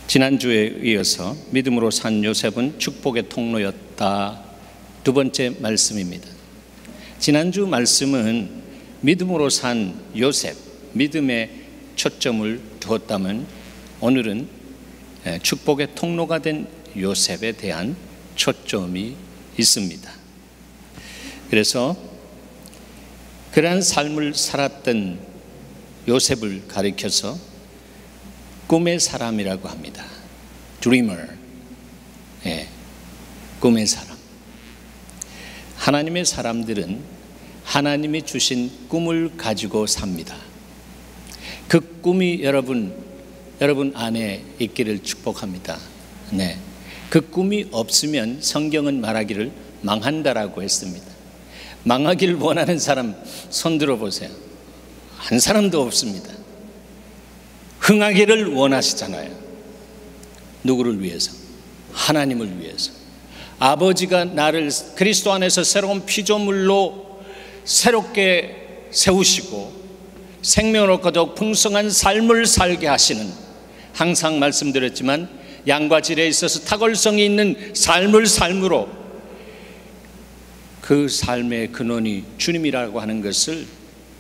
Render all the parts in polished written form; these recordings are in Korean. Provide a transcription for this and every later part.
지난주에 이어서 믿음으로 산 요셉은 축복의 통로였다. 두 번째 말씀입니다. 지난주 말씀은 믿음으로 산 요셉, 믿음에 초점을 두었다면 오늘은 축복의 통로가 된 요셉에 대한 초점이 있습니다. 그래서 그러한 삶을 살았던 요셉을 가리켜서 꿈의 사람이라고 합니다. Dreamer. 꿈의 사람. 하나님의 사람들은 하나님이 주신 꿈을 가지고 삽니다. 그 꿈이 여러분 안에 있기를 축복합니다. 그 꿈이 없으면 성경은 말하기를 망한다라고 했습니다. 망하기를 원하는 사람 손 들어보세요. 한 사람도 없습니다. 흥하기를 원하시잖아요. 누구를 위해서? 하나님을 위해서. 아버지가 나를 그리스도 안에서 새로운 피조물로 새롭게 세우시고 생명으로 거듭 풍성한 삶을 살게 하시는, 항상 말씀드렸지만 양과 질에 있어서 탁월성이 있는 삶으로 그 삶의 근원이 주님이라고 하는 것을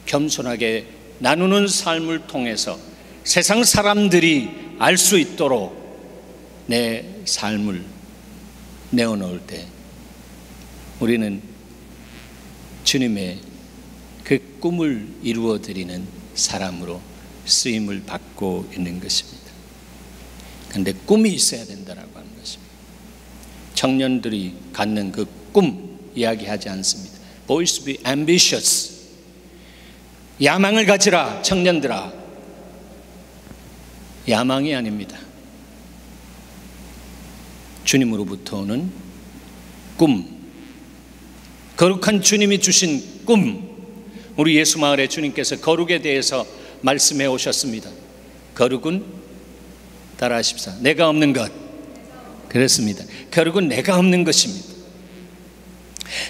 겸손하게 나누는 삶을 통해서 세상 사람들이 알 수 있도록 내 삶을 내어놓을 때 우리는 주님의 그 꿈을 이루어드리는 사람으로 쓰임을 받고 있는 것입니다. 그런데 꿈이 있어야 된다라고 하는 것입니다. 청년들이 갖는 그 꿈 이야기하지 않습니다. Boys be ambitious. 야망을 가지라 청년들아. 야망이 아닙니다. 주님으로부터 오는 꿈, 거룩한 주님이 주신 꿈. 우리 예수마을의 주님께서 거룩에 대해서 말씀해 오셨습니다. 거룩은 따라하십사. 내가 없는 것. 그렇습니다. 거룩은 내가 없는 것입니다.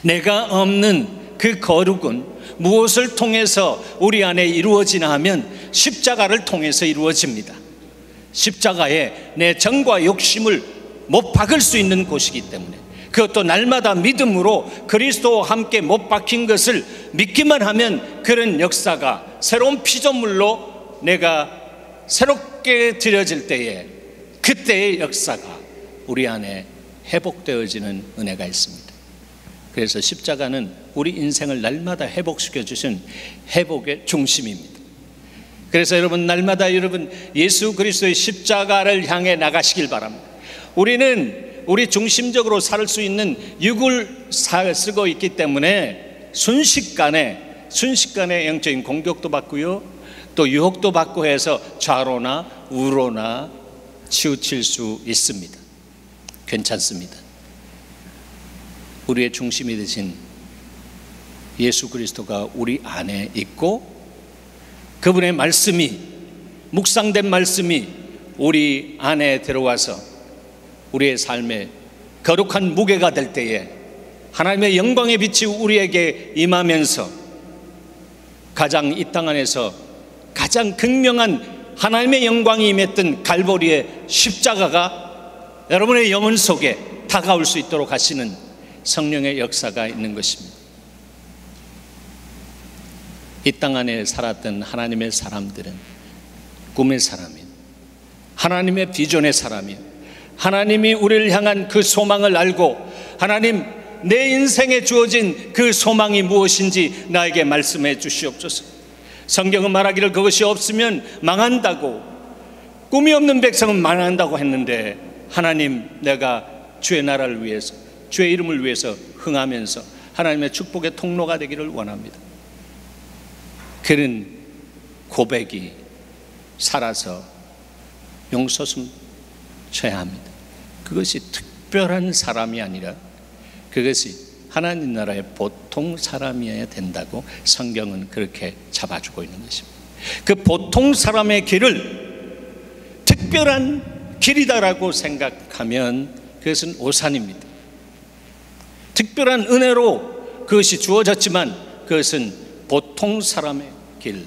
내가 없는 그 거룩은 무엇을 통해서 우리 안에 이루어지나 하면 십자가를 통해서 이루어집니다. 십자가에 내 정과 욕심을 못 박을 수 있는 곳이기 때문에, 그것도 날마다 믿음으로 그리스도와 함께 못 박힌 것을 믿기만 하면 그런 역사가 새로운 피조물로 내가 새롭게 드려질 때에, 그때의 역사가 우리 안에 회복되어지는 은혜가 있습니다. 그래서 십자가는 우리 인생을 날마다 회복시켜 주신 회복의 중심입니다. 그래서 여러분, 날마다 예수 그리스도의 십자가를 향해 나가시길 바랍니다. 우리는 우리 중심적으로 살 수 있는 육을 쓰고 있기 때문에 순식간에 영적인 공격도 받고요, 또 유혹도 받고 해서 좌로나 우로나 치우칠 수 있습니다. 괜찮습니다. 우리의 중심이 되신 예수 그리스도가 우리 안에 있고, 그분의 말씀이, 묵상된 말씀이 우리 안에 들어와서 우리의 삶에 거룩한 무게가 될 때에 하나님의 영광의 빛이 우리에게 임하면서 가장 이 땅 안에서 가장 극명한 하나님의 영광이 임했던 갈보리의 십자가가 여러분의 영혼 속에 다가올 수 있도록 하시는 성령의 역사가 있는 것입니다. 이 땅 안에 살았던 하나님의 사람들은 꿈의 사람이에요. 하나님의 비전의 사람이에요. 하나님이 우리를 향한 그 소망을 알고, 하나님, 내 인생에 주어진 그 소망이 무엇인지 나에게 말씀해 주시옵소서. 성경은 말하기를 그것이 없으면 망한다고, 꿈이 없는 백성은 망한다고 했는데, 하나님, 내가 주의 나라를 위해서, 주의 이름을 위해서 흥하면서 하나님의 축복의 통로가 되기를 원합니다. 그런 고백이 살아서 용서숨 쳐야 합니다. 그것이 특별한 사람이 아니라 그것이 하나님 나라의 보통 사람이어야 된다고 성경은 그렇게 잡아주고 있는 것입니다. 그 보통 사람의 길을 특별한 길이다라고 생각하면 그것은 오산입니다. 특별한 은혜로 그것이 주어졌지만 그것은 보통 사람의 길,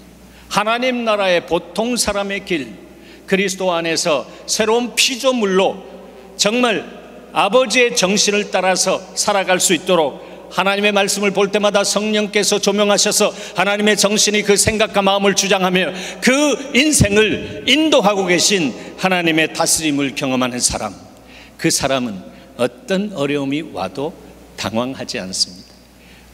하나님 나라의 보통 사람의 길, 그리스도 안에서 새로운 피조물로 정말 아버지의 정신을 따라서 살아갈 수 있도록 하나님의 말씀을 볼 때마다 성령께서 조명하셔서 하나님의 정신이 그 생각과 마음을 주장하며 그 인생을 인도하고 계신 하나님의 다스림을 경험하는 사람, 그 사람은 어떤 어려움이 와도 당황하지 않습니다.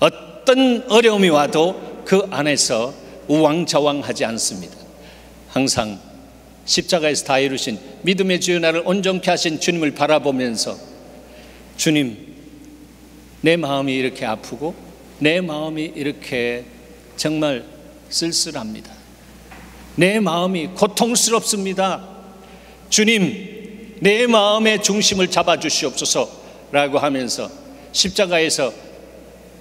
어떤 어려움이 와도 그 안에서 우왕좌왕하지 않습니다. 항상 십자가에서 다 이루신 믿음의 주여 나를 온전케 하신 주님을 바라보면서, 주님, 내 마음이 이렇게 아프고 내 마음이 이렇게 정말 쓸쓸합니다. 내 마음이 고통스럽습니다. 주님, 내 마음의 중심을 잡아주시옵소서 라고 하면서 십자가에서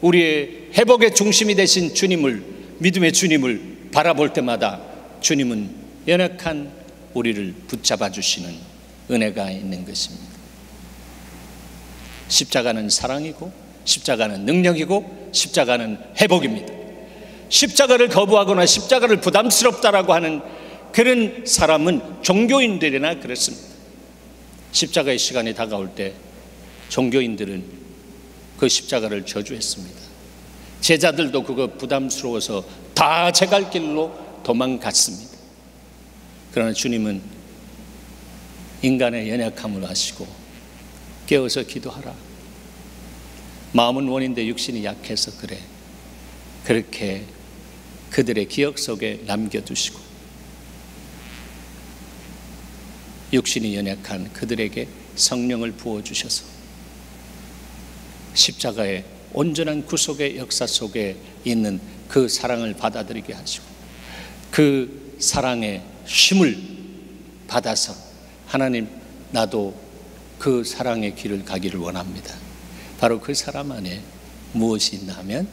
우리의 회복의 중심이 되신 주님을, 믿음의 주님을 바라볼 때마다 주님은 연약한 우리를 붙잡아 주시는 은혜가 있는 것입니다. 십자가는 사랑이고 십자가는 능력이고 십자가는 회복입니다. 십자가를 거부하거나 십자가를 부담스럽다라고 하는 그런 사람은 종교인들이나 그렇습니다. 십자가의 시간이 다가올 때 종교인들은 그 십자가를 저주했습니다. 제자들도 그거 부담스러워서 다 제 갈 길로 도망갔습니다. 그러나 주님은 인간의 연약함을 아시고 깨어서 기도하라. 마음은 원인데 육신이 약해서 그래. 그렇게 그들의 기억 속에 남겨두시고 육신이 연약한 그들에게 성령을 부어주셔서 십자가의 온전한 구속의 역사 속에 있는 그 사랑을 받아들이게 하시고 그 사랑의 힘을 받아서 하나님, 나도 그 사랑의 길을 가기를 원합니다. 바로 그 사람 안에 무엇이 있나 하면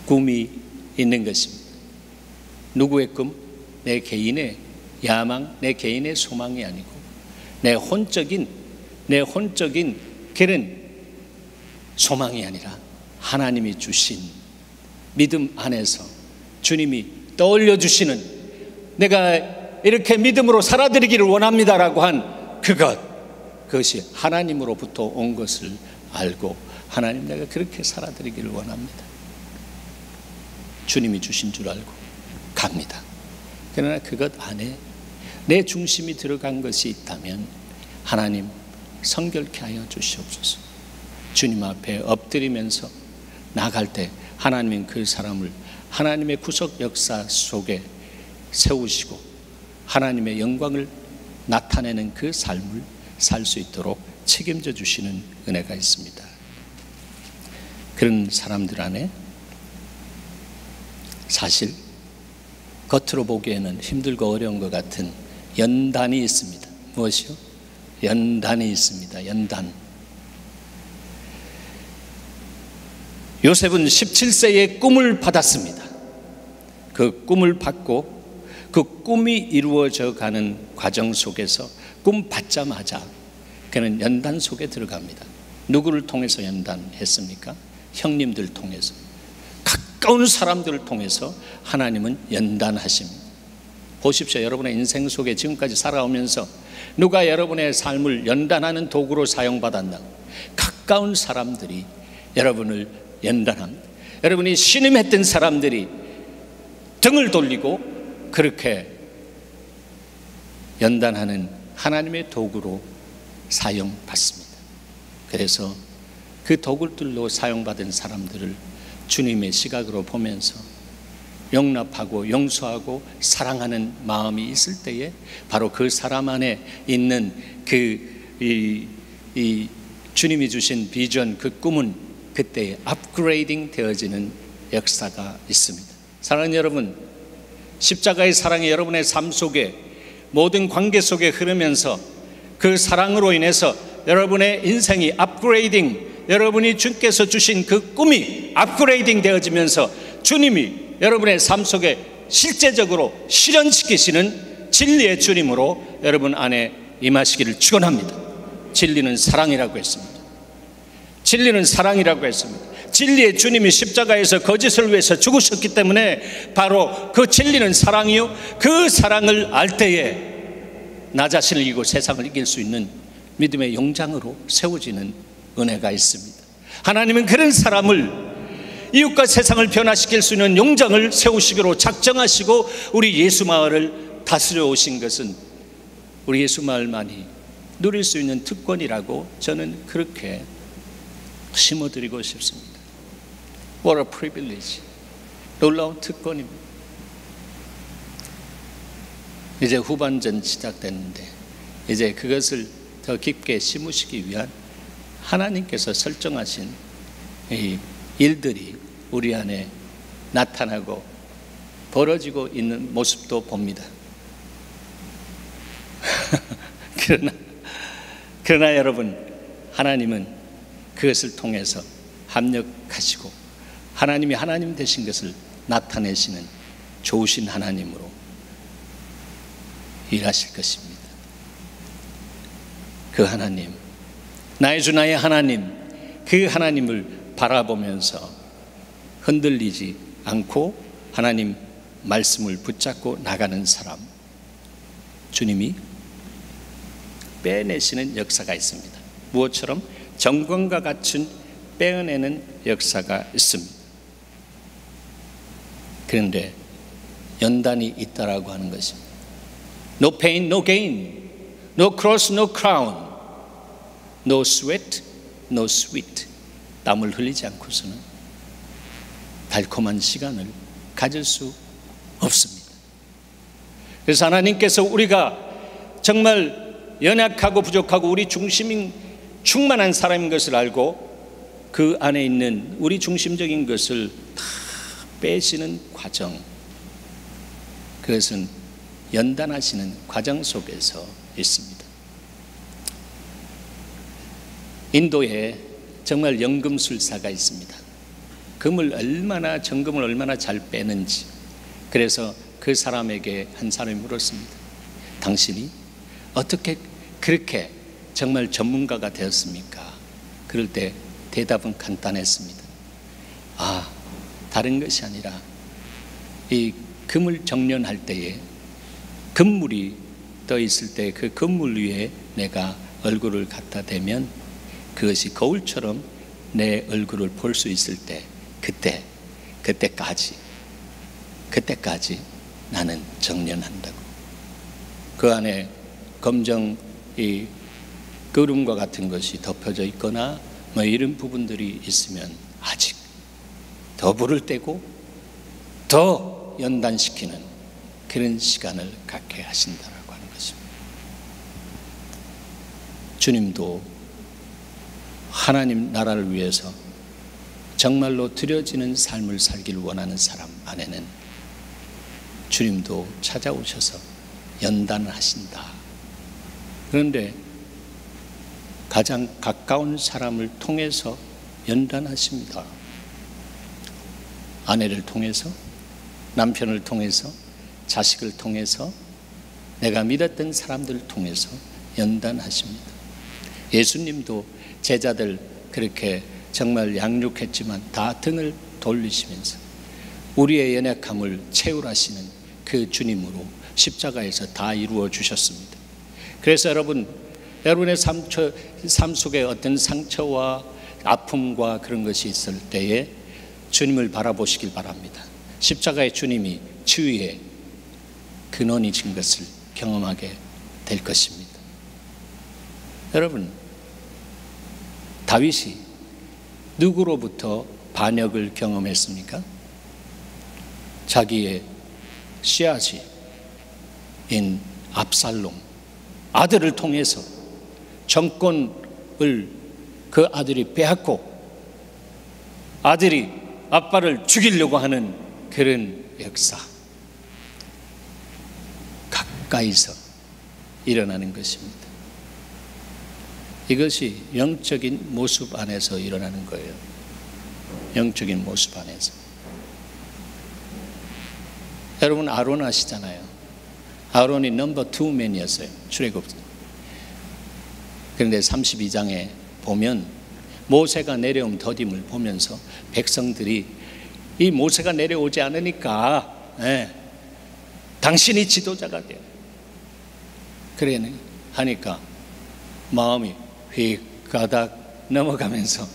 꿈이 있는 것입니다. 누구의 꿈? 내 개인의 야망, 내 개인의 소망이 아니고 내 혼적인 그런 소망이 아니라 하나님이 주신 믿음 안에서 주님이 떠올려 주시는, 내가 이렇게 믿음으로 살아드리기를 원합니다라고 한 그것이 하나님으로부터 온 것을 알고, 하나님, 내가 그렇게 살아드리기를 원합니다. 주님이 주신 줄 알고 갑니다. 그러나 그것 안에 내 중심이 들어간 것이 있다면 하나님, 성결케 하여 주시옵소서. 주님 앞에 엎드리면서 나갈 때 하나님은 그 사람을 하나님의 구속 역사 속에 세우시고 하나님의 영광을 나타내는 그 삶을 살 수 있도록 책임져 주시는 은혜가 있습니다. 그런 사람들 안에 사실 겉으로 보기에는 힘들고 어려운 것 같은 연단이 있습니다. 무엇이요? 연단이 있습니다. 연단. 요셉은 17세에 꿈을 받았습니다. 그 꿈을 받고 그 꿈이 이루어져 가는 과정 속에서 꿈 받자마자 그는 연단 속에 들어갑니다. 누구를 통해서 연단했습니까? 형님들 통해서, 가까운 사람들을 통해서 하나님은 연단하십니다. 보십시오. 여러분의 인생 속에 지금까지 살아오면서 누가 여러분의 삶을 연단하는 도구로 사용받았나? 가까운 사람들이 여러분을 연단합니다. 여러분이 신음했던 사람들이 등을 돌리고 그렇게 연단하는 하나님의 도구로 사용받습니다. 그래서 그 도구들로 사용받은 사람들을 주님의 시각으로 보면서 용납하고 용서하고 사랑하는 마음이 있을 때에 바로 그 사람 안에 있는 이 주님이 주신 비전, 그 꿈은 그때에 업그레이딩 되어지는 역사가 있습니다. 사랑하는 여러분, 십자가의 사랑이 여러분의 삶 속에 모든 관계 속에 흐르면서 그 사랑으로 인해서 여러분의 인생이 업그레이딩, 여러분이 주께서 주신 그 꿈이 업그레이딩 되어지면서 주님이 여러분의 삶 속에 실제적으로 실현시키시는 진리의 주님으로 여러분 안에 임하시기를 축원합니다. 진리는 사랑이라고 했습니다. 진리는 사랑이라고 했습니다. 진리의 주님이 십자가에서 거짓을 위해서 죽으셨기 때문에 바로 그 진리는 사랑이요, 그 사랑을 알 때에 나 자신을 이기고 세상을 이길 수 있는 믿음의 용장으로 세워지는 은혜가 있습니다. 하나님은 그런 사람을 이웃과 세상을 변화시킬 수 있는 용장을 세우시기로 작정하시고 우리 예수마을을 다스려 오신 것은 우리 예수마을만이 누릴 수 있는 특권이라고 저는 그렇게 심어드리고 싶습니다. What a privilege. 놀라운 특권입니다. 이제 후반전 시작됐는데 이제 그것을 더 깊게 심으시기 위한 하나님께서 설정하신 이 일들이 우리 안에 나타나고 벌어지고 있는 모습도 봅니다. 그러나 여러분, 하나님은 그것을 통해서 합력하시고 하나님이 하나님 되신 것을 나타내시는 좋으신 하나님으로 일하실 것입니다. 그 하나님, 나의 주 나의 하나님, 그 하나님을 바라보면서 흔들리지 않고 하나님 말씀을 붙잡고 나가는 사람, 주님이 빼내시는 역사가 있습니다. 무엇처럼? 정금과 같은 빼어내는 역사가 있습니다. 그런데 연단이 있다라고 하는 것입니다. No pain, no gain. No cross, no crown. No sweat, no sweet. 땀을 흘리지 않고서는 달콤한 시간을 가질 수 없습니다. 그래서 하나님께서 우리가 정말 연약하고 부족하고 우리 중심인 충만한 사람인 것을 알고 그 안에 있는 우리 중심적인 것을 다 빼시는 과정, 그것은 연단하시는 과정 속에서 있습니다. 인도에 정말 연금술사가 있습니다. 정금을 얼마나 잘 빼는지. 그래서 그 사람에게 한 사람이 물었습니다. 당신이 어떻게 그렇게 정말 전문가가 되었습니까? 그럴 때 대답은 간단했습니다. 다른 것이 아니라 이 금을 정련할 때에 금물이 떠 있을 때 그 금물 위에 내가 얼굴을 갖다 대면 그것이 거울처럼 내 얼굴을 볼 수 있을 때 그때까지 나는 정련한다고. 그 안에 검정 이 그름과 같은 것이 덮여져 있거나 뭐 이런 부분들이 있으면 아직 더 불을 떼고 더 연단시키는 그런 시간을 갖게 하신다라고 하는 것입니다. 주님도 하나님 나라를 위해서 정말로 드려지는 삶을 살기를 원하는 사람 안에는 주님도 찾아오셔서 연단을 하신다. 그런데 가장 가까운 사람을 통해서 연단하십니다. 아내를 통해서, 남편을 통해서, 자식을 통해서, 내가 믿었던 사람들을 통해서 연단하십니다. 예수님도 제자들 그렇게 정말 양육했지만 다 등을 돌리시면서 우리의 연약함을 채울하시는 그 주님으로 십자가에서 다 이루어 주셨습니다. 그래서 여러분의 삶 속에 어떤 상처와 아픔과 그런 것이 있을 때에 주님을 바라보시길 바랍니다. 십자가의 주님이 치유의 근원이신 것을 경험하게 될 것입니다. 여러분, 다윗이 누구로부터 반역을 경험했습니까? 자기의 씨앗인 압살롬 아들을 통해서 정권을 그 아들이 빼앗고 아들이 아빠를 죽이려고 하는 그런 역사, 가까이서 일어나는 것입니다. 이것이 영적인 모습 안에서 일어나는 거예요. 영적인 모습 안에서. 여러분 아론 아시잖아요. 아론이 넘버 2맨이었어요. 출애굽. 그런데 32장에 보면 모세가 내려온 더딤을 보면서 백성들이 이 모세가 내려오지 않으니까 당신이 지도자가 돼요. 그래 하니까 마음이 휙 가닥 넘어가면서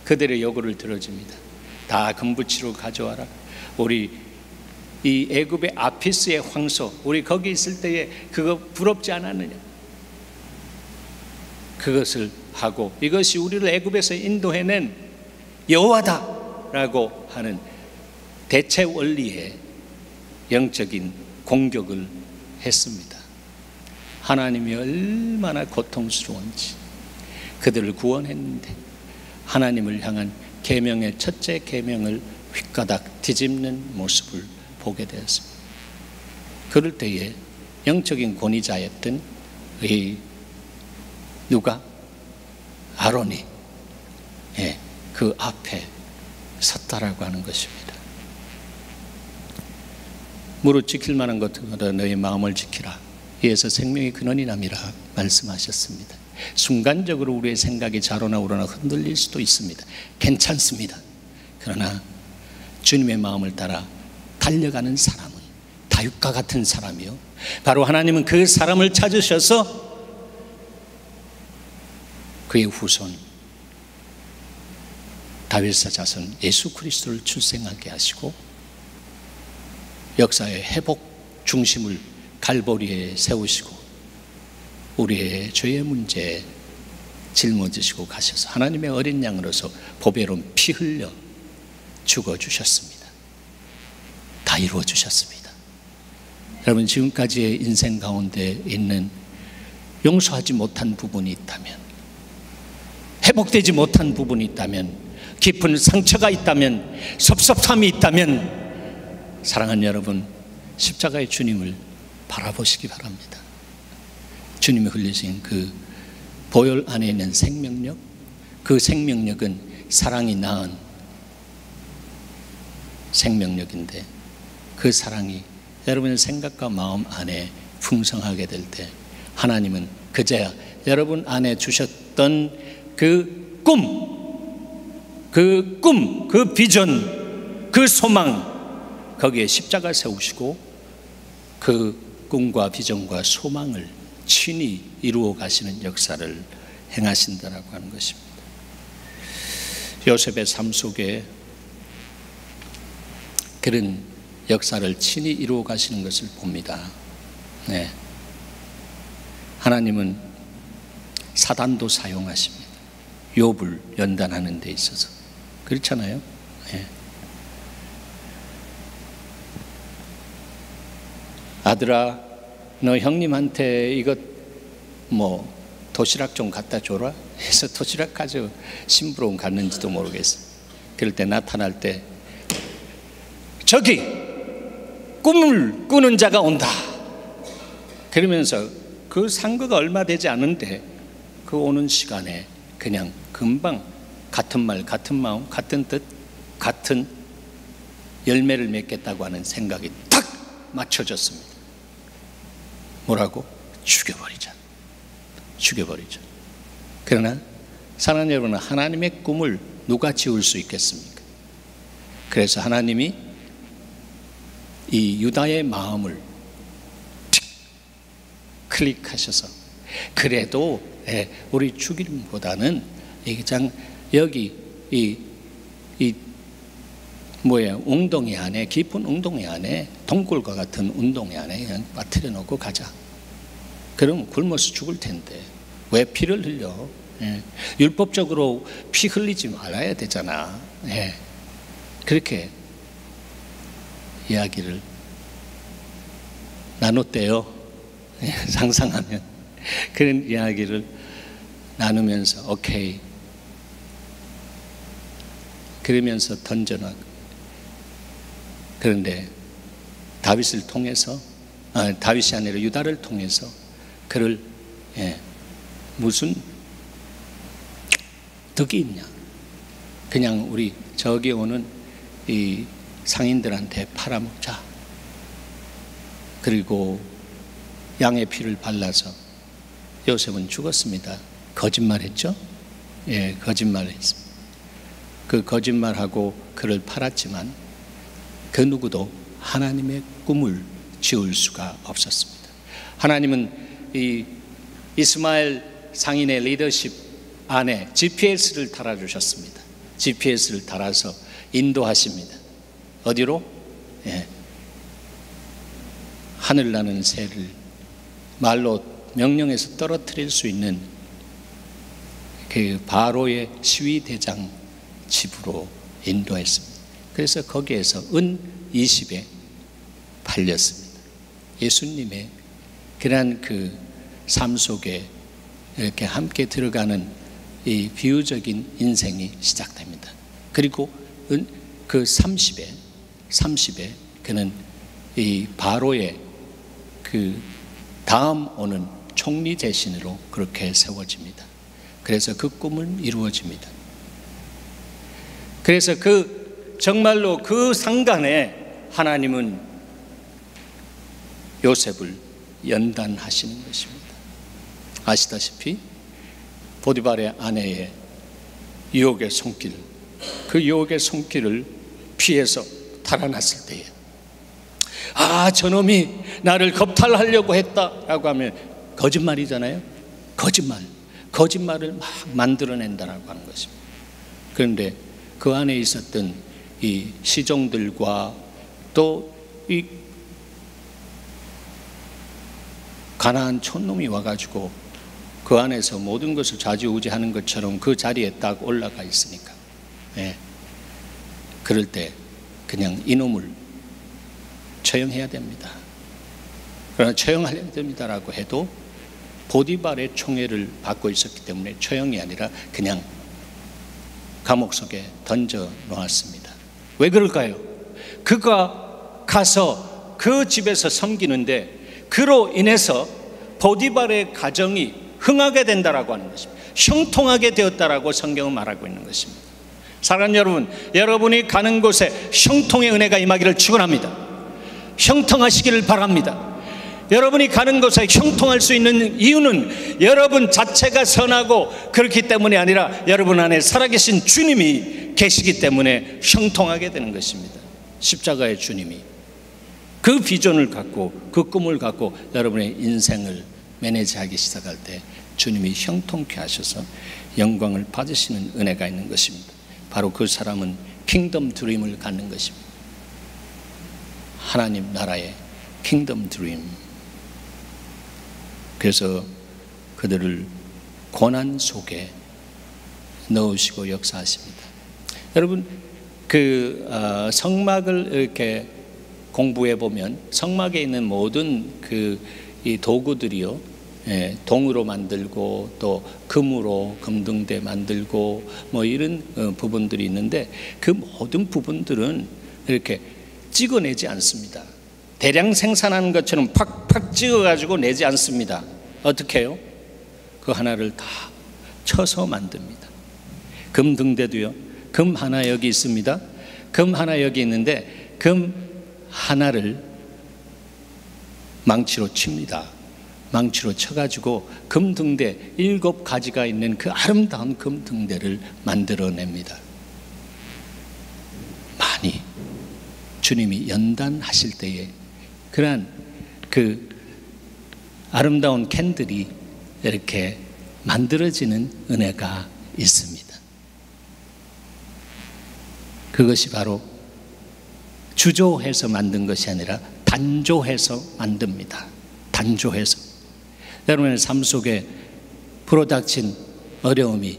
그들의 요구를 들어줍니다. 다 금붙이로 가져와라. 우리 이 애굽의 아피스의 황소, 우리 거기 있을 때에 그거 부럽지 않았느냐? 그것을 하고 이것이 우리를 애굽에서 인도해낸 여호와다라고 하는 대체 원리의 영적인 공격을 했습니다. 하나님이 얼마나 고통스러운지 그들을 구원했는데 하나님을 향한 계명의 첫째 계명을 휘가닥 뒤집는 모습을 보게 되었습니다. 그럴 때에 영적인 권위자였던 이 누가? 아론이 그 앞에 섰다라고 하는 것입니다. 무릇 지킬 만한 것보다 너의 마음을 지키라. 이에서 생명의 근원이 남이라 말씀하셨습니다. 순간적으로 우리의 생각이 좌로나 우로나 흔들릴 수도 있습니다. 괜찮습니다. 그러나 주님의 마음을 따라 달려가는 사람은 다윗과 같은 사람이요, 바로 하나님은 그 사람을 찾으셔서 그의 후손 다윗의 자손 예수 그리스도를 출생하게 하시고 역사의 회복 중심을 갈보리에 세우시고 우리의 죄의 문제에 짊어지시고 가셔서 하나님의 어린 양으로서 보배로운 피 흘려 죽어주셨습니다. 다 이루어주셨습니다. 여러분, 지금까지의 인생 가운데 있는 용서하지 못한 부분이 있다면, 회복되지 못한 부분이 있다면, 깊은 상처가 있다면, 섭섭함이 있다면, 사랑하는 여러분, 십자가의 주님을 바라보시기 바랍니다. 주님이 흘리신 그 보혈 안에 있는 생명력, 그 생명력은 사랑이 낳은 생명력인데 그 사랑이 여러분의 생각과 마음 안에 풍성하게 될 때 하나님은 그제야 여러분 안에 주셨던 그 꿈, 그 비전, 그 소망, 거기에 십자가 세우시고 그 꿈과 비전과 소망을 친히 이루어 가시는 역사를 행하신다라고 하는 것입니다. 요셉의 삶 속에 그런 역사를 친히 이루어 가시는 것을 봅니다. 하나님은 사단도 사용하십니다. 욥을 연단하는 데 있어서. 그렇잖아요. 아들아, 너 형님한테 이것 도시락 좀 갖다 줘라 해서 도시락 가지고 심부름 갔는지도 모르겠어. 그럴 때 나타날 때 저기 꿈을 꾸는 자가 온다 그러면서 그 상거가 얼마 되지 않은데 그 오는 시간에 그냥 금방 같은 말, 같은 마음, 같은 뜻, 같은 열매를 맺겠다고 하는 생각이 딱 맞춰졌습니다. 뭐라고? 죽여버리자. 그러나 사랑하는 여러분, 하나님의 꿈을 누가 지울 수 있겠습니까? 그래서 하나님이 이 유다의 마음을 클릭하셔서 그래도 우리 죽임보다는 여기 웅덩이 안에, 깊은 웅덩이 안에, 동굴과 같은 웅덩이 안에 그냥 빠뜨려 놓고 가자. 그럼 굶어서 죽을 텐데 왜 피를 흘려? 율법적으로 피 흘리지 말아야 되잖아. 그렇게 이야기를 나눴대요. 상상하면 그런 이야기를 나누면서 오케이 그러면서 던져놔. 그런데 다윗을 통해서 다윗이 아니라 유다를 통해서 그를 무슨 덕이 있냐? 그냥 우리 저기 오는 이 상인들한테 팔아먹자. 그리고 양의 피를 발라서 요셉은 죽었습니다. 거짓말했죠? 거짓말을 했습니다. 그 거짓말하고 그를 팔았지만 그 누구도 하나님의 꿈을 지울 수가 없었습니다. 하나님은 이 이스마엘 상인의 리더십 안에 GPS를 달아주셨습니다. GPS를 달아서 인도하십니다. 어디로? 하늘 나는 새를 말로 명령해서 떨어뜨릴 수 있는 그 바로의 시위대장 집으로 인도했습니다. 그래서 거기에서 은 20에 팔렸습니다. 예수님의 그러한 그 삶 속에 이렇게 함께 들어가는 이 비유적인 인생이 시작됩니다. 그리고 그 30에 그는 이 바로의 그 다음 오는 총리 대신으로 그렇게 세워집니다. 그래서 그 꿈은 이루어집니다. 그래서 정말로 그 상간에 하나님은 요셉을 연단하시는 것입니다. 아시다시피 보디발의 아내의 유혹의 손길, 그 유혹의 손길을 피해서 달아났을 때에 저놈이 나를 겁탈하려고 했다라고 하면 거짓말이잖아요. 거짓말을 막 만들어낸다라고 하는 것입니다. 그런데 그 안에 있었던 이 시종들과 또 이 가나안 촌놈이 와가지고 그 안에서 모든 것을 좌지우지하는 것처럼 그 자리에 딱 올라가 있으니까 그럴 때 그냥 이놈을 처형해야 됩니다. 그러나 처형해야 됩니다라고 해도 보디발의 총애를 받고 있었기 때문에 처형이 아니라 그냥 감옥 속에 던져 놓았습니다. 왜 그럴까요? 그가 가서 그 집에서 섬기는데 그로 인해서 보디발의 가정이 흥하게 된다라고 하는 것입니다. 형통하게 되었다라고 성경은 말하고 있는 것입니다. 사랑하는 여러분, 여러분이 가는 곳에 형통의 은혜가 임하기를 축원합니다. 형통하시기를 바랍니다. 여러분이 가는 곳에 형통할 수 있는 이유는 여러분 자체가 선하고 그렇기 때문이 아니라 여러분 안에 살아계신 주님이 계시기 때문에 형통하게 되는 것입니다. 십자가의 주님이 그 비전을 갖고 그 꿈을 갖고 여러분의 인생을 매니지하기 시작할 때 주님이 형통케 하셔서 영광을 받으시는 은혜가 있는 것입니다. 바로 그 사람은 킹덤 드림을 갖는 것입니다. 하나님 나라의 킹덤 드림. 그래서 그들을 고난 속에 넣으시고 역사하십니다. 여러분 성막을 이렇게 공부해 보면 성막에 있는 모든 이 도구들이요, 동으로 만들고 또 금으로 금등대 만들고 뭐 이런 부분들이 있는데 그 모든 부분들은 이렇게 찍어내지 않습니다. 대량 생산하는 것처럼 팍팍 찍어가지고 내지 않습니다. 어떻게 해요? 그 하나를 다 쳐서 만듭니다. 금등대도요, 금 하나 여기 있습니다. 금 하나 여기 있는데 금 하나를 망치로 칩니다. 망치로 쳐가지고 금등대 7가지가 있는 그 아름다운 금등대를 만들어냅니다. 많이 주님이 연단하실 때에 그러한 그 아름다운 캔들이 이렇게 만들어지는 은혜가 있습니다. 그것이 바로 주조해서 만든 것이 아니라 단조해서 만듭니다. 단조해서. 여러분의 삶 속에 불어닥친 어려움이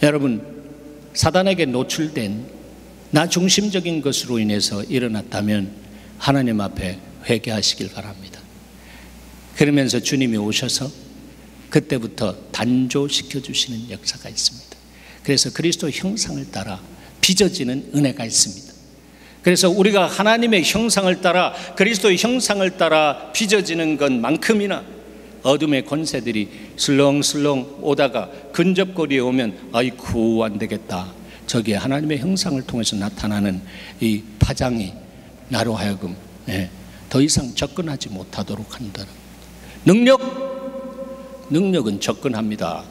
여러분 사단에게 노출된 나 중심적인 것으로 인해서 일어났다면 하나님 앞에 회개하시길 바랍니다. 그러면서 주님이 오셔서 그때부터 단조시켜 주시는 역사가 있습니다. 그래서 그리스도 형상을 따라 빚어지는 은혜가 있습니다. 그래서 우리가 하나님의 형상을 따라 그리스도의 형상을 따라 빚어지는 것만큼이나 어둠의 권세들이 슬렁슬렁 오다가 근접거리에 오면 아이쿠 안 되겠다, 저기에 하나님의 형상을 통해서 나타나는 이 파장이 나로 하여금 더 이상 접근하지 못하도록 한다는 능력은 접근합니다.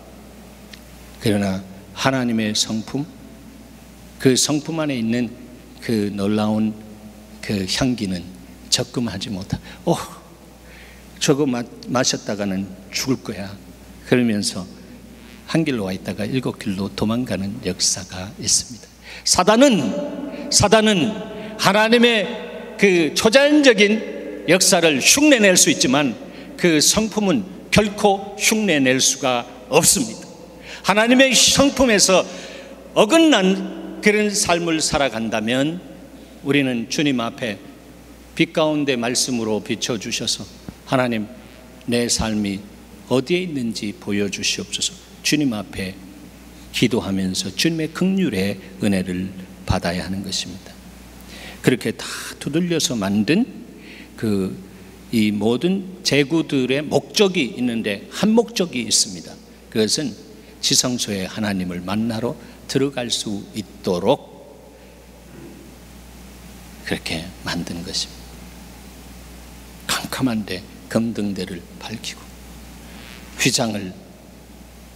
그러나 하나님의 성품, 그 성품 안에 있는 그 놀라운 그 향기는 적금하지 못하. 저거 마셨다가는 죽을 거야. 그러면서 한 길로 와 있다가 7길로 도망가는 역사가 있습니다. 사단은 하나님의 그 초자연적인 역사를 흉내낼 수 있지만 그 성품은 결코 흉내낼 수가 없습니다. 하나님의 성품에서 어긋난 그런 삶을 살아간다면 우리는 주님 앞에 빛 가운데 말씀으로 비춰주셔서 하나님, 내 삶이 어디에 있는지 보여주시옵소서. 주님 앞에 기도하면서 주님의 긍휼의 은혜를 받아야 하는 것입니다. 그렇게 다 두들려서 만든 이 모든 제구들의 목적이 있는데 한 목적이 있습니다. 그것은 지성소에 하나님을 만나러 들어갈 수 있도록 그렇게 만든 것입니다. 캄캄한데 금등대를 밝히고 휘장을,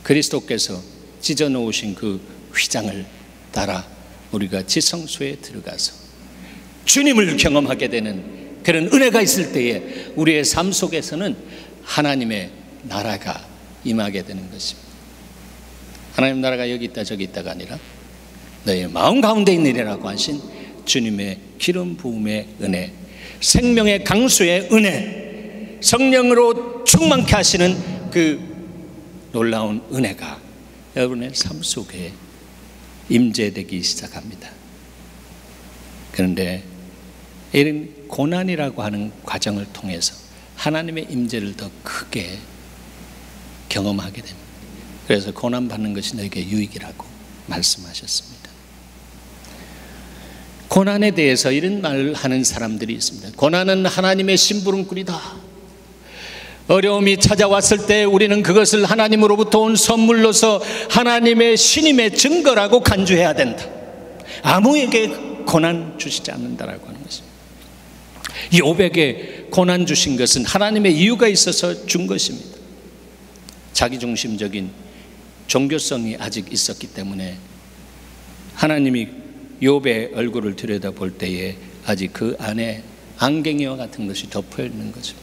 그리스도께서 찢어 놓으신 그 휘장을 따라 우리가 지성소에 들어가서 주님을 경험하게 되는 그런 은혜가 있을 때에 우리의 삶 속에서는 하나님의 나라가 임하게 되는 것입니다. 하나님 나라가 여기 있다 저기 있다가 아니라 너의 마음 가운데 있느니라고 하신 주님의 기름 부음의 은혜, 생명의 강수의 은혜, 성령으로 충만케 하시는 그 놀라운 은혜가 여러분의 삶 속에 임재되기 시작합니다. 그런데 이런 고난이라고 하는 과정을 통해서 하나님의 임재를 더 크게 경험하게 됩니다. 그래서 고난받는 것이 너에게 유익이라고 말씀하셨습니다. 고난에 대해서 이런 말을 하는 사람들이 있습니다. 고난은 하나님의 심부름꾼이다. 어려움이 찾아왔을 때 우리는 그것을 하나님으로부터 온 선물로서 하나님의 신임의 증거라고 간주해야 된다. 아무에게 고난 주시지 않는다라고 하는 것입니다. 욥에게 고난 주신 것은 하나님의 이유가 있어서 준 것입니다. 자기중심적인 종교성이 아직 있었기 때문에 하나님이 욥의 얼굴을 들여다볼 때에 아직 그 안에 안경이와 같은 것이 덮여 있는 거죠.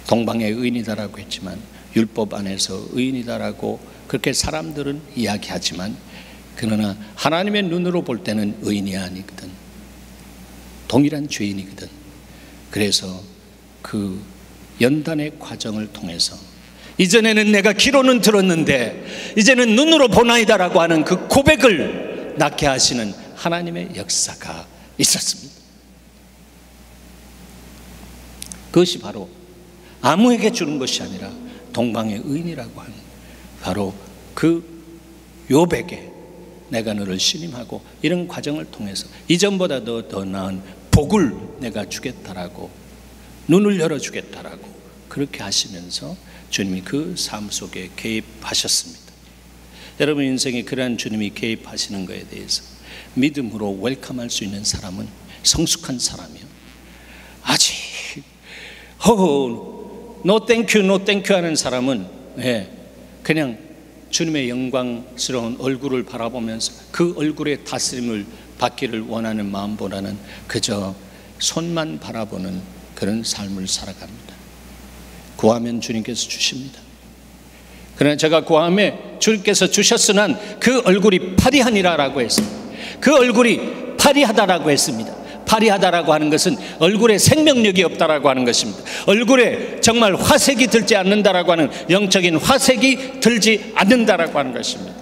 동방의 의인이다라고 했지만 율법 안에서 의인이다라고 그렇게 사람들은 이야기하지만 그러나 하나님의 눈으로 볼 때는 의인이 아니거든. 동일한 죄인이거든. 그래서 그 연단의 과정을 통해서 이전에는 내가 귀로는 들었는데 이제는 눈으로 보나이다라고 하는 그 고백을 낳게 하시는 하나님의 역사가 있었습니다. 그것이 바로 아무에게 주는 것이 아니라 동방의 의인이라고 하는 바로 그 욥에게 내가 너를 신임하고 이런 과정을 통해서 이전보다 더 나은 복을 내가 주겠다라고, 눈을 열어주겠다라고 그렇게 하시면서 주님이 그 삶 속에 개입하셨습니다. 여러분 인생에 그러한 주님이 개입하시는 것에 대해서 믿음으로 웰컴할 수 있는 사람은 성숙한 사람이요, 아직 노 땡큐 노 땡큐 하는 사람은 그냥 주님의 영광스러운 얼굴을 바라보면서 그 얼굴의 다스림을 받기를 원하는 마음보다는 그저 손만 바라보는 그런 삶을 살아갑니다. 구하면 주님께서 주십니다. 그러나 제가 구함에 주님께서 주셨으나 그 얼굴이 파리하니라라고 했습니다. 그 얼굴이 파리하다라고 했습니다. 파리하다라고 하는 것은 얼굴에 생명력이 없다라고 하는 것입니다. 얼굴에 정말 화색이 들지 않는다라고 하는, 영적인 화색이 들지 않는다라고 하는 것입니다.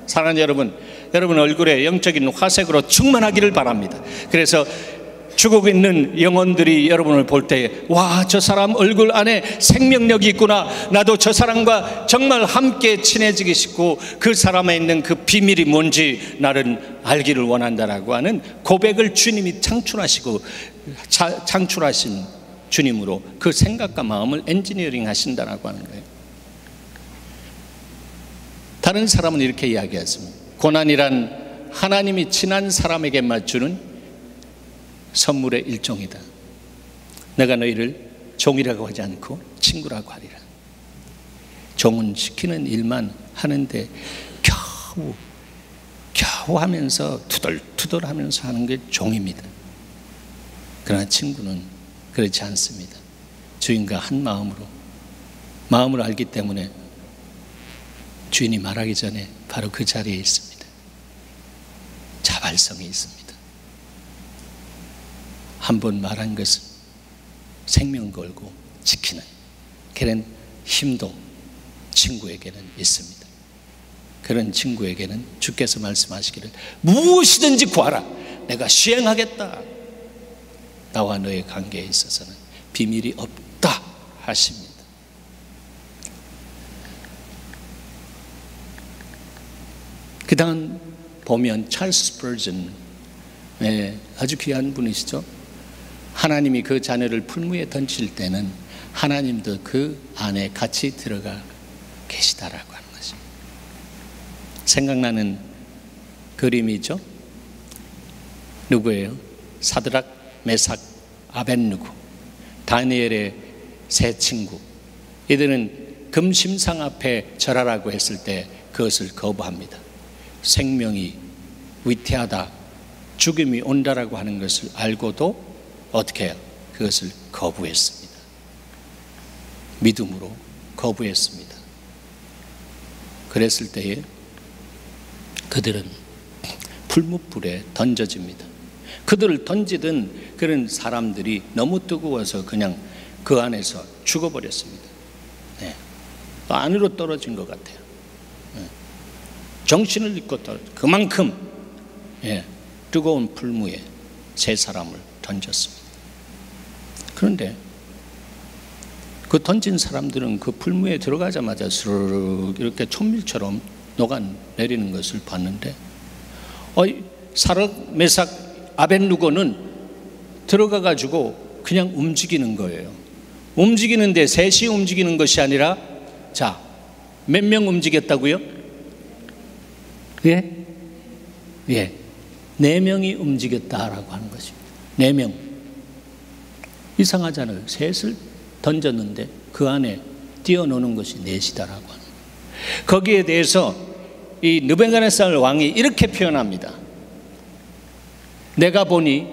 사랑하는 여러분 얼굴에 영적인 화색으로 충만하기를 바랍니다. 그래서 죽어 있는 영혼들이 여러분을 볼 때 와, 저 사람 얼굴 안에 생명력이 있구나, 나도 저 사람과 정말 함께 친해지기 싶고 그 사람에 있는 그 비밀이 뭔지 나는 알기를 원한다라고 하는 고백을 주님이 창출하시고 창출하신 주님으로 그 생각과 마음을 엔지니어링 하신다라고 하는 거예요. 다른 사람은 이렇게 이야기했습니다. 고난이란 하나님이 친한 사람에게 맞추는 선물의 일종이다. 내가 너희를 종이라고 하지 않고 친구라고 하리라. 종은 시키는 일만 하는데 겨우 하면서 투덜투덜 하면서 하는 게 종입니다. 그러나 친구는 그렇지 않습니다. 주인과 한 마음을 알기 때문에 주인이 말하기 전에 바로 그 자리에 있습니다. 자발성이 있습니다. 한 번 말한 것은 생명 걸고 지키는 그런 힘도 친구에게는 있습니다. 그런 친구에게는 주께서 말씀하시기를 무엇이든지 구하라, 내가 시행하겠다. 나와 너의 관계에 있어서는 비밀이 없다 하십니다. 그 다음 보면 찰스 스퍼전, 아주 귀한 분이시죠. 하나님이 그 자녀를 풀무에 던질 때는 하나님도 그 안에 같이 들어가 계시다라고 하는 것입니다. 생각나는 그림이죠. 누구예요? 사드락, 메삭, 아벳느고, 다니엘의 세 친구. 이들은 금심상 앞에 절하라고 했을 때 그것을 거부합니다. 생명이 위태하다, 죽음이 온다라고 하는 것을 알고도 어떻게 해요? 그것을 거부했습니다. 믿음으로 거부했습니다. 그랬을 때에 그들은 풀무불에 던져집니다. 그들을 던지던 그런 사람들이 너무 뜨거워서 그냥 그 안에서 죽어버렸습니다. 안으로 떨어진 것 같아요. 정신을 잃고 그만큼 뜨거운 풀무에 세 사람을 던졌습니다. 그런데 그 던진 사람들은 그 풀무에 들어가자마자 스르륵 이렇게 천밀처럼 녹아내리는 것을 봤는데, 사드락, 메삭, 아벳느고는 들어가가지고 그냥 움직이는 거예요. 움직이는데 셋이 움직이는 것이 아니라, 자, 몇 명 움직였다고요? 예? 4명이 움직였다라고 하는 것입니다. 4명. 이상하잖아요. 셋을 던졌는데 그 안에 뛰어노는 것이 넷이다라고 하는 거예요. 거기에 대해서 이 느부갓네살 왕이 이렇게 표현합니다. 내가 보니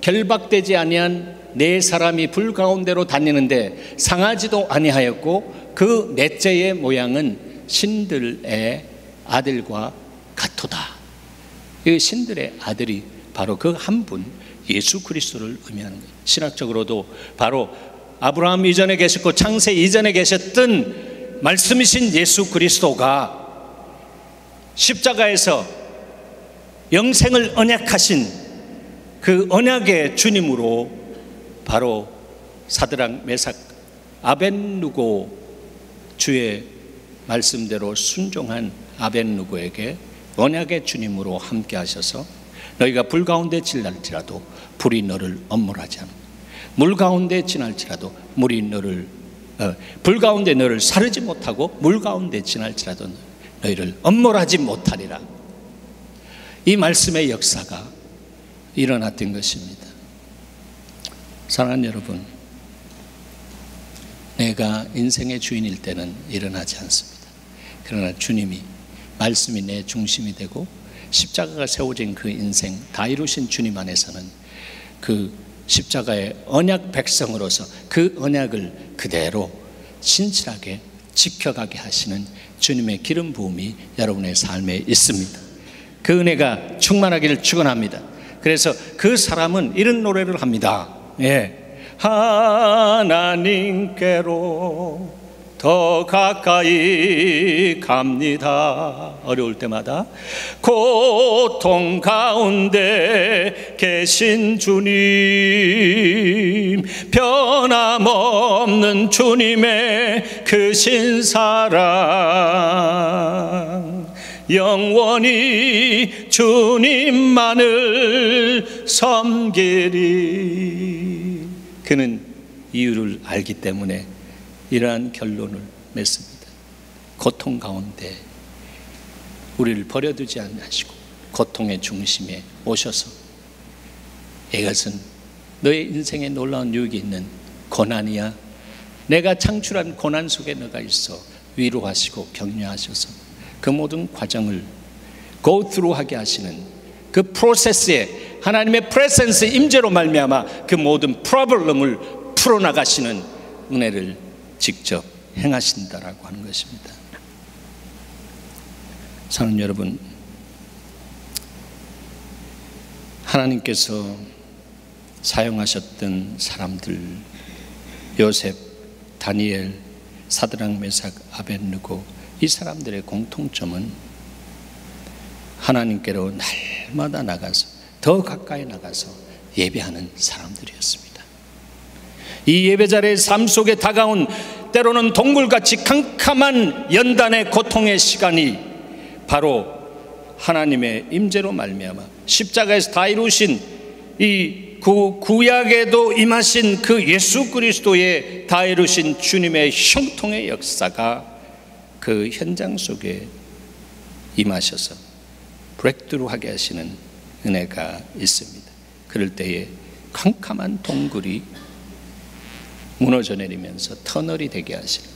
결박되지 아니한 4사람이 불 가운데로 다니는데 상하지도 아니하였고 그 넷째의 모양은 신들의 아들과 같도다. 이 신들의 아들이 바로 그 한 분 예수 그리스도를 의미하는 거예요. 신학적으로도 바로 아브라함 이전에 계셨고 창세 이전에 계셨던 말씀이신 예수 그리스도가 십자가에서 영생을 언약하신 그 언약의 주님으로 바로 사드락, 메삭, 아벳느고, 주의 말씀대로 순종한 아벳느고에게 언약의 주님으로 함께 하셔서 너희가 불 가운데 지날지라도 불이 너를 엄몰하지 않아, 물 가운데 지날지라도 물이 너를 불 가운데 너를 사르지 못하고 물 가운데 지날지라도 너희를 엄몰하지 못하리라. 이 말씀의 역사가 일어났던 것입니다. 사랑하는 여러분, 내가 인생의 주인일 때는 일어나지 않습니다. 그러나 주님이, 말씀이 내 중심이 되고 십자가가 세워진 그 인생 다 이루신 주님 안에서는 그 십자가의 언약 백성으로서 그 언약을 그대로 신실하게 지켜가게 하시는 주님의 기름 부음이 여러분의 삶에 있습니다. 그 은혜가 충만하기를 축원합니다. 그래서 그 사람은 이런 노래를 합니다. 하나님께로 더 가까이 갑니다. 어려울 때마다 고통 가운데 계신 주님, 변함없는 주님의 크신 사랑, 영원히 주님만을 섬기리. 그는 이유를 알기 때문에 이러한 결론을 맺습니다. 고통 가운데 우리를 버려두지 않으시고 고통의 중심에 오셔서 이것은 너의 인생에 놀라운 유익이 있는 고난이야. 내가 창출한 고난 속에 너가 있어. 위로하시고 격려하셔서 그 모든 과정을 go through 하게 하시는 그 프로세스에 하나님의 프레센스 임재로 말미암아 그 모든 프로블럼을 풀어나가시는 은혜를 직접 행하신다라고 하는 것입니다. 사랑하는 여러분, 하나님께서 사용하셨던 사람들, 요셉, 다니엘, 사드락, 메삭, 아벳느고, 이 사람들의 공통점은 하나님께로 날마다 나가서 더 가까이 나가서 예배하는 사람들이었습니다. 이 예배자의 삶 속에 다가온 때로는 동굴같이 캄캄한 연단의 고통의 시간이 바로 하나님의 임재로 말미암아 십자가에서 다 이루신 이 구약에도 임하신 그 예수 그리스도의 다 이루신 주님의 형통의 역사가 그 현장 속에 임하셔서 브레이크트루 하게 하시는 은혜가 있습니다. 그럴 때에 캄캄한 동굴이 무너져 내리면서 터널이 되게 하시는,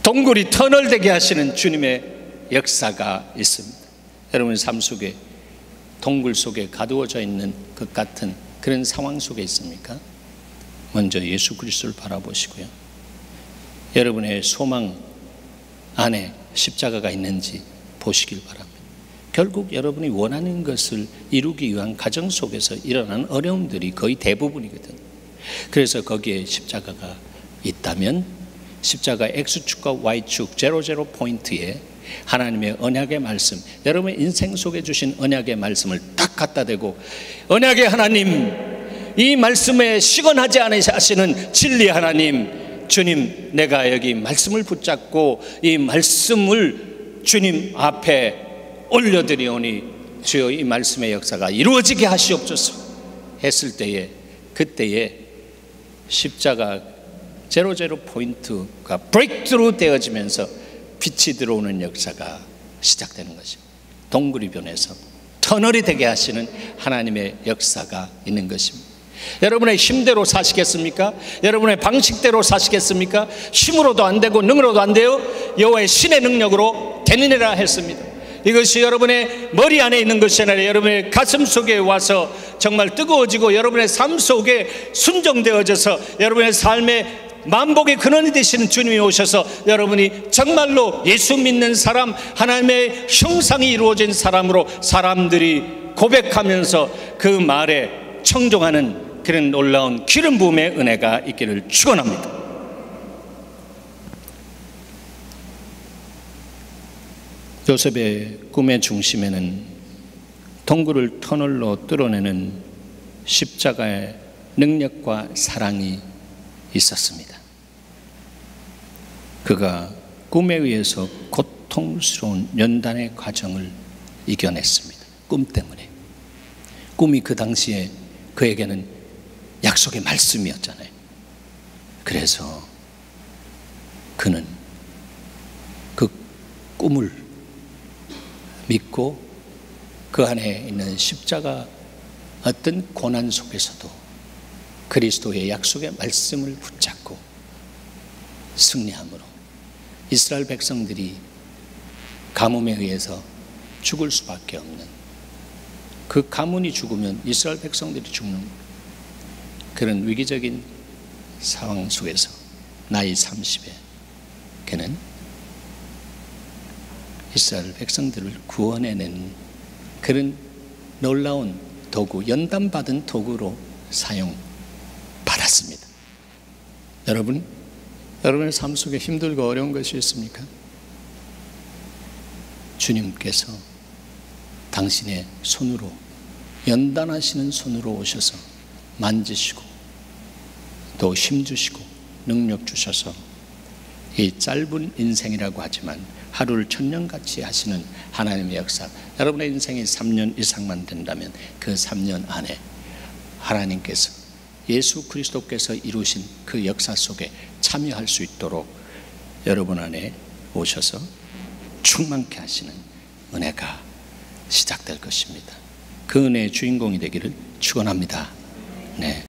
동굴이 터널 되게 하시는 주님의 역사가 있습니다. 여러분의 삶 속에 동굴 속에 가두어져 있는 것 같은 그런 상황 속에 있습니까? 먼저 예수 그리스도를 바라보시고요, 여러분의 소망 안에 십자가가 있는지 보시길 바랍니다. 결국 여러분이 원하는 것을 이루기 위한 과정 속에서 일어나는 어려움들이 거의 대부분이거든요. 그래서 거기에 십자가가 있다면 십자가 X축과 Y축 제로 포인트에 하나님의 언약의 말씀, 여러분의 인생 속에 주신 언약의 말씀을 딱 갖다 대고, 언약의 하나님, 이 말씀에 시건하지 않으시는 진리 하나님, 주님, 내가 여기 말씀을 붙잡고 이 말씀을 주님 앞에 올려드리오니 주여 이 말씀의 역사가 이루어지게 하시옵소서 했을 때에, 그때에 십자가 제로 포인트가 브레이크트루 되어지면서 빛이 들어오는 역사가 시작되는 것입니다. 동굴이 변해서 터널이 되게 하시는 하나님의 역사가 있는 것입니다. 여러분의 힘대로 사시겠습니까? 여러분의 방식대로 사시겠습니까? 힘으로도 안 되고 능으로도 안 돼요. 여호와의 신의 능력으로 되느니라 했습니다. 이것이 여러분의 머리 안에 있는 것이 아니라 여러분의 가슴 속에 와서 정말 뜨거워지고 여러분의 삶 속에 순종되어져서 여러분의 삶의 만복의 근원이 되시는 주님이 오셔서 여러분이 정말로 예수 믿는 사람, 하나님의 형상이 이루어진 사람으로 사람들이 고백하면서 그 말에 청종하는 그런 놀라운 기름 부음의 은혜가 있기를 축원합니다. 요셉의 꿈의 중심에는 동굴을 터널로 뚫어내는 십자가의 능력과 사랑이 있었습니다. 그가 꿈에 의해서 고통스러운 연단의 과정을 이겨냈습니다. 꿈 때문에. 꿈이 그 당시에 그에게는 약속의 말씀이었잖아요. 그래서 그는 그 꿈을 믿고 그 안에 있는 십자가 어떤 고난 속에서도 그리스도의 약속의 말씀을 붙잡고 승리함으로 이스라엘 백성들이 가뭄에 의해서 죽을 수밖에 없는, 그 가문이 죽으면 이스라엘 백성들이 죽는 그런 위기적인 상황 속에서 나이 30에 그는 이스라엘 백성들을 구원해내는 그런 놀라운 도구, 연단받은 도구로 사용받았습니다. 여러분의 삶 속에 힘들고 어려운 것이 있습니까? 주님께서 당신의 손으로, 연단하시는 손으로 오셔서 만지시고 또 힘주시고 능력 주셔서 이 짧은 인생이라고 하지만 하루를 천년같이 하시는 하나님의 역사, 여러분의 인생이 3년 이상만 된다면 그 3년 안에 하나님께서, 예수 그리스도께서 이루신 그 역사 속에 참여할 수 있도록 여러분 안에 오셔서 충만케 하시는 은혜가 시작될 것입니다. 그 은혜의 주인공이 되기를 축원합니다. 네.